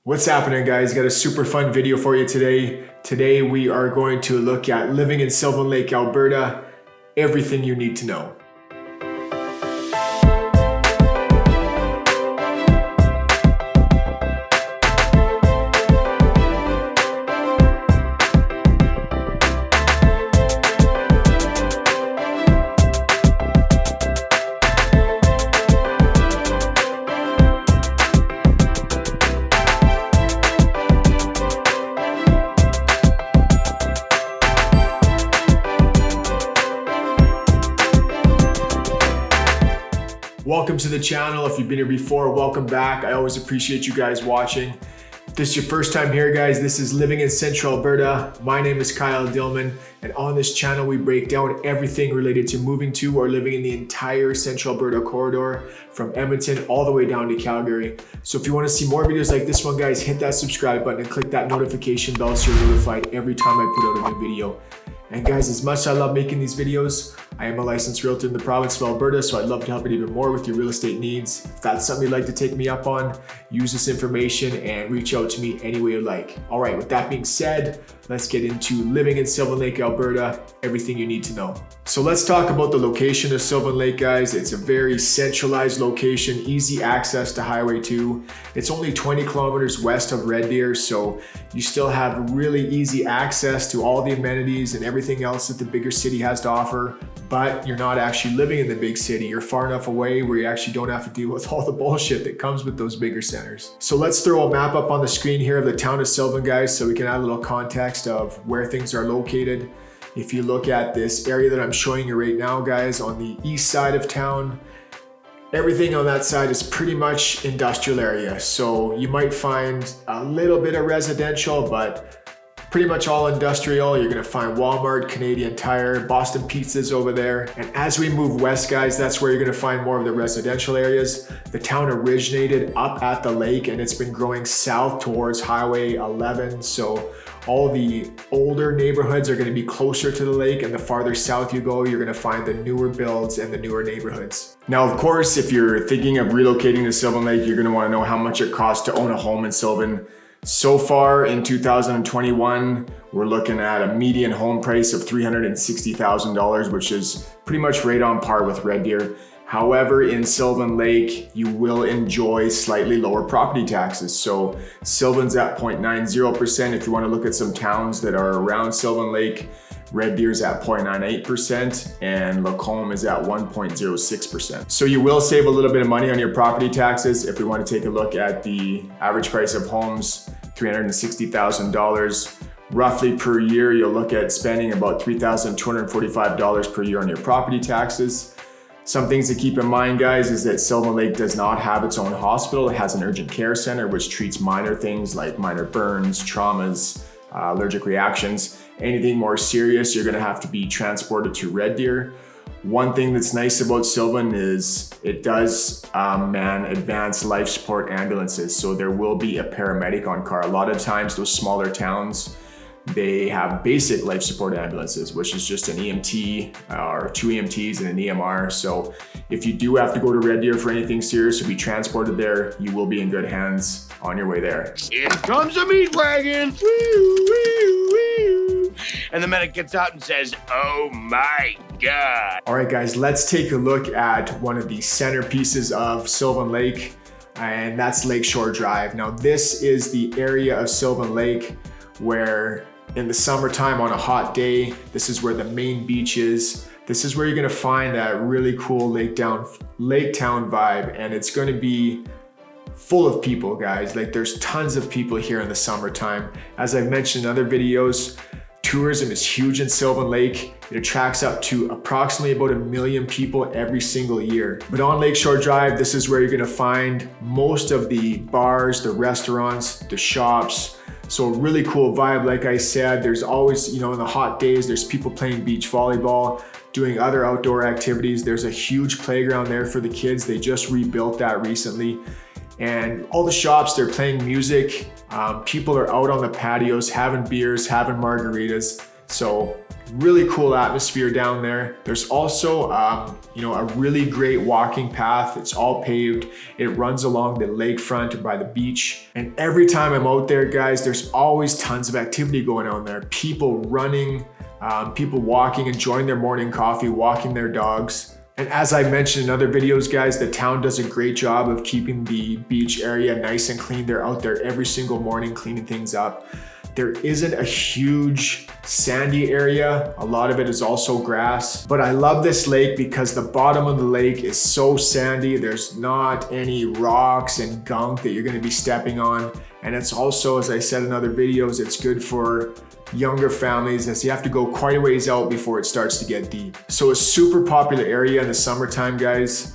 What's happening, guys? Got a super fun video for you today. Today we are going to look at living in Sylvan Lake, Alberta, everything you need to know. Welcome to the channel. If you've been here before, welcome back. I always appreciate you guys watching. If this is your first time here, guys, this is Living in Central Alberta. My name is Dillman, and on this channel, we break down everything related to moving to or living in the entire Central Alberta corridor from Edmonton all the way down to Calgary. So if you want to see more videos like this one, guys, hit that subscribe button and click that notification bell so you're notified every time I put out a new video. And guys, as much as I love making these videos, I am a licensed realtor in the province of Alberta, so I'd love to help you even more with your real estate needs. If that's something you'd like to take me up on, use this information and reach out to me any way you like. All right, with that being said, let's get into living in Sylvan Lake, Alberta, everything you need to know. So let's talk about the location of Sylvan Lake, guys. It's a very centralized location, easy access to Highway 2. It's only 20 kilometers west of Red Deer, so you still have really easy access to all the amenities and everything else that the bigger city has to offer. But you're not actually living in the big city. You're far enough away where you actually don't have to deal with all the bullshit that comes with those bigger centers. So let's throw a map up on the screen here of the town of Sylvan, guys, so we can add a little context of where things are located. If you look at this area that I'm showing you right now, guys, on the east side of town, everything on that side is pretty much industrial area. So you might find a little bit of residential, but pretty much all industrial. You're gonna find Walmart, Canadian Tire, Boston Pizza's over there. And as we move west, guys, that's where you're gonna find more of the residential areas. The town originated up at the lake and it's been growing south towards Highway 11. So all the older neighborhoods are gonna be closer to the lake, and the farther south you go, you're gonna find the newer builds and the newer neighborhoods. Now, of course, if you're thinking of relocating to Sylvan Lake, you're gonna wanna know how much it costs to own a home in Sylvan. So far in 2021, we're looking at a median home price of $360,000, which is pretty much right on par with Red Deer. However, in Sylvan Lake, you will enjoy slightly lower property taxes. So Sylvan's at 0.90%. If you want to look at some towns that are around Sylvan Lake, Red Deer's at 0.98% and Lacombe is at 1.06%. So you will save a little bit of money on your property taxes. If we want to take a look at the average price of homes, $360,000. Roughly per year, you'll look at spending about $3,245 per year on your property taxes. Some things to keep in mind, guys, is that Sylvan Lake does not have its own hospital. It has an urgent care center, which treats minor things like minor burns, traumas, allergic reactions. Anything more serious, you're gonna have to be transported to Red Deer. One thing that's nice about Sylvan is it does man advanced life support ambulances. So there will be a paramedic on call. A lot of times those smaller towns, they have basic life support ambulances, which is just an EMT or two EMTs and an EMR. So if you do have to go to Red Deer for anything serious or be transported there, you will be in good hands on your way there. Here comes a meat wagon. Woo, woo, woo. And the medic gets out and says, "Oh my God." All right, guys, let's take a look at one of the centerpieces of Sylvan Lake, and that's Lakeshore Drive. Now, this is the area of Sylvan Lake where in the summertime on a hot day, this is where the main beach is. This is where you're gonna find that really cool lake town vibe, and it's gonna be full of people, guys. Like, there's tons of people here in the summertime. As I've mentioned in other videos, tourism is huge in Sylvan Lake. It attracts up to approximately about 1 million people every single year. But on Lakeshore Drive, this is where you're gonna find most of the bars, the restaurants, the shops. So a really cool vibe. Like I said, there's always, in the hot days, there's people playing beach volleyball, doing other outdoor activities. There's a huge playground there for the kids. They just rebuilt that recently. And all the shops, they're playing music. People are out on the patios, having beers, having margaritas. So really cool atmosphere down there. There's also, a really great walking path. It's all paved. It runs along the lakefront or by the beach. And every time I'm out there, guys, there's always tons of activity going on there. People running, people walking, enjoying their morning coffee, walking their dogs. And as I mentioned in other videos, guys, the town does a great job of keeping the beach area nice and clean. They're out there every single morning cleaning things up. There isn't a huge sandy area. A lot of it is also grass. But I love this lake because the bottom of the lake is so sandy. There's not any rocks and gunk that you're gonna be stepping on. And it's also, as I said in other videos, it's good for younger families as you have to go quite a ways out before it starts to get deep. So a super popular area in the summertime, guys.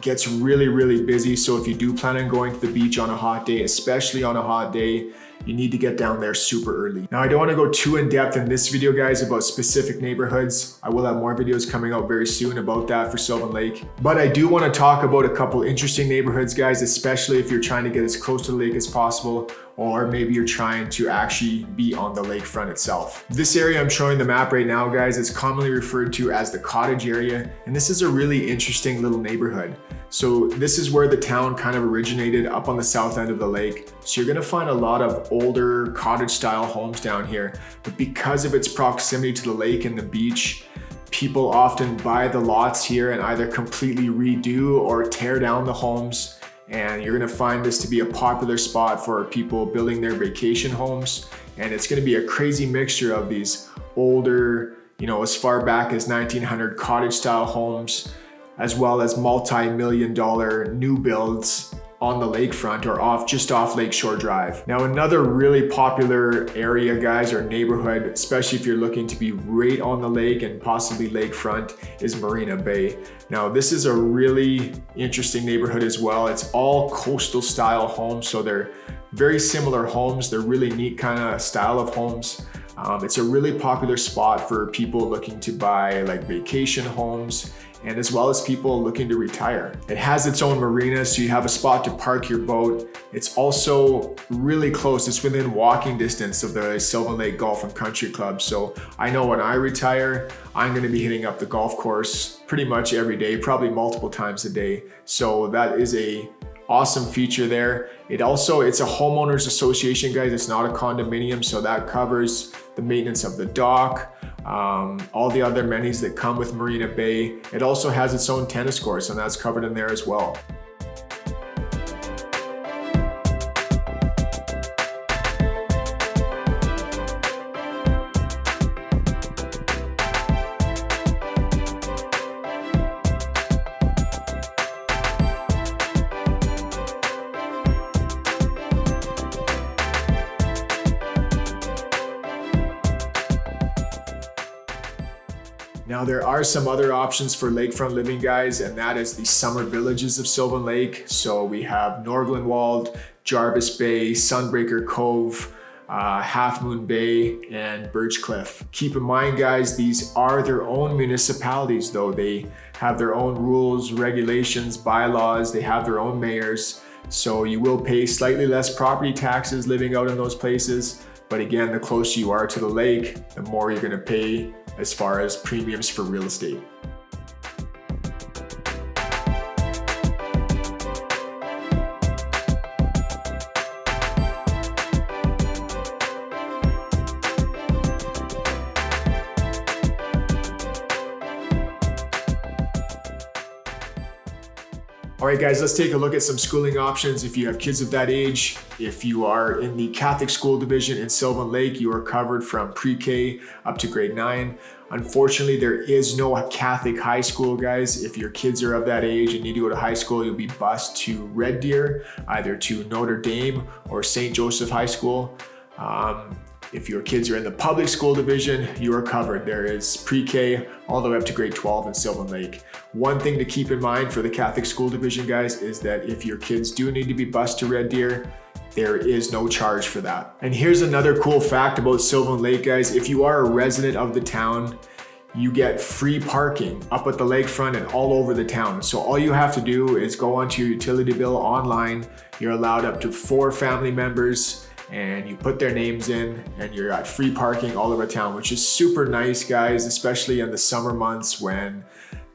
Gets really, really busy. So if you do plan on going to the beach on a hot day, especially on a hot day, you need to get down there super early. Now, I don't want to go too in depth in this video, guys, about specific neighborhoods. I will have more videos coming out very soon about that for Sylvan Lake. But I do want to talk about a couple interesting neighborhoods, guys, especially if you're trying to get as close to the lake as possible, or maybe you're trying to actually be on the lakefront itself. This area I'm showing the map right now, guys, is commonly referred to as the cottage area. And this is a really interesting little neighborhood. So this is where the town kind of originated, up on the south end of the lake. So you're gonna find a lot of older cottage style homes down here. But because of its proximity to the lake and the beach, people often buy the lots here and either completely redo or tear down the homes. And you're gonna find this to be a popular spot for people building their vacation homes. And it's gonna be a crazy mixture of these older, as far back as 1900 cottage style homes, as well as multi-million dollar new builds on the lakefront or just off Lakeshore Drive. Now, another really popular area, guys, or neighborhood, especially if you're looking to be right on the lake and possibly lakefront, is Marina Bay. Now, this is a really interesting neighborhood as well. It's all coastal style homes, so they're very similar homes. They're really neat kind of style of homes. It's a really popular spot for people looking to buy like vacation homes, and as well as people looking to retire. It has its own marina, so you have a spot to park your boat. It's also really close. It's within walking distance of the Sylvan Lake Golf and Country Club. So I know when I retire, I'm gonna be hitting up the golf course pretty much every day, probably multiple times a day. So that is a awesome feature there. It's a homeowners association, guys. It's not a condominium, so that covers the maintenance of the dock, all the other amenities that come with Marina Bay. It also has its own tennis courts, and that's covered in there as well. Now, there are some other options for lakefront living, guys, and that is the summer villages of Sylvan Lake. So we have Norglenwald, Jarvis Bay, Sunbreaker Cove, Half Moon Bay, and Birch Cliff. Keep in mind, guys, these are their own municipalities, though. They have their own rules, regulations, bylaws. They have their own mayors. So you will pay slightly less property taxes living out in those places. But again, the closer you are to the lake, the more you're gonna pay as far as premiums for real estate. All right, guys, let's take a look at some schooling options. If you have kids of that age, if you are in the Catholic school division in Sylvan Lake, you are covered from pre-K up to grade 9. Unfortunately, there is no Catholic high school, guys. If your kids are of that age and need to go to high school, you'll be bused to Red Deer, either to Notre Dame or St. Joseph High School. If your kids are in the public school division, you are covered. There is pre-K all the way up to grade 12 in Sylvan Lake. One thing to keep in mind for the Catholic school division, guys, is that if your kids do need to be bused to Red Deer, there is no charge for that. And here's another cool fact about Sylvan Lake, guys. If you are a resident of the town, you get free parking up at the lakefront and all over the town. So all you have to do is go onto your utility bill online. You're allowed up to 4 family members, and you put their names in and you're at free parking all over town, which is super nice, guys, especially in the summer months when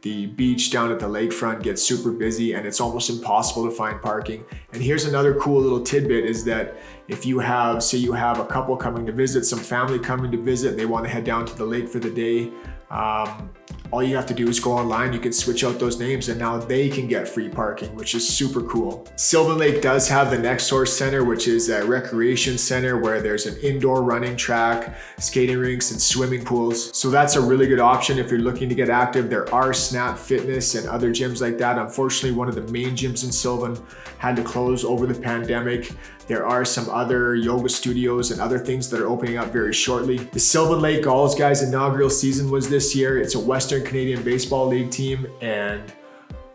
the beach down at the lakefront gets super busy and it's almost impossible to find parking. And here's another cool little tidbit is that if you have, say you have a couple coming to visit, some family coming to visit, and they want to head down to the lake for the day, all you have to do is go online, you can switch out those names and now they can get free parking, which is super cool. Sylvan Lake does have the Next Source Center, which is a recreation center where there's an indoor running track, skating rinks, and swimming pools. So that's a really good option if you're looking to get active. There are Snap Fitness and other gyms like that. Unfortunately, one of the main gyms in Sylvan had to close over the pandemic. There are some other yoga studios and other things that are opening up very shortly. The Sylvan Lake Gulls, guys, inaugural season was this year. It's a Western Canadian Baseball League team, and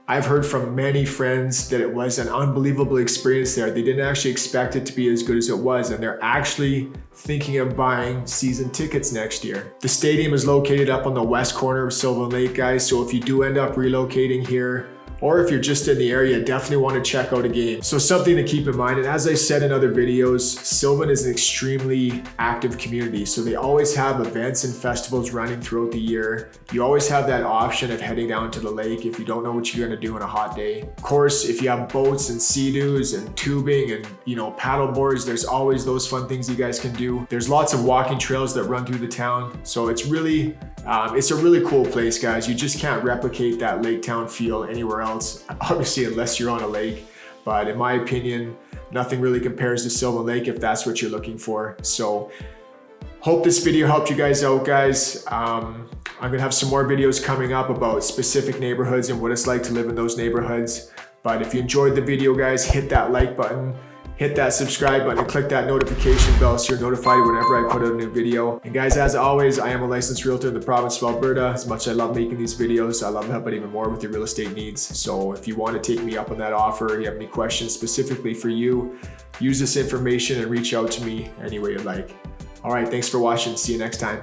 I've heard from many friends that it was an unbelievable experience there. They didn't actually expect it to be as good as it was, and they're actually thinking of buying season tickets next year. The stadium is located up on the west corner of Sylvan Lake, guys, so if you do end up relocating here, or if you're just in the area, definitely want to check out a game. So something to keep in mind, and as I said in other videos, Sylvan is an extremely active community. So they always have events and festivals running throughout the year. You always have that option of heading down to the lake if you don't know what you're gonna do on a hot day. Of course, if you have boats and sea-doos and tubing and paddle boards, there's always those fun things you guys can do. There's lots of walking trails that run through the town. So it's really, it's a really cool place, guys. You just can't replicate that lake town feel anywhere else. Obviously, unless you're on a lake, but in my opinion, nothing really compares to Sylvan Lake if that's what you're looking for. So hope this video helped you guys out, guys. I'm gonna have some more videos coming up about specific neighborhoods and what it's like to live in those neighborhoods. But if you enjoyed the video, guys, hit that like button, hit that subscribe button, and click that notification bell so you're notified whenever I put out a new video. And guys, as always, I am a licensed realtor in the province of Alberta. As much as I love making these videos, I love helping even more with your real estate needs. So if you want to take me up on that offer, you have any questions specifically for you, use this information and reach out to me any way you like. All right, thanks for watching. See you next time.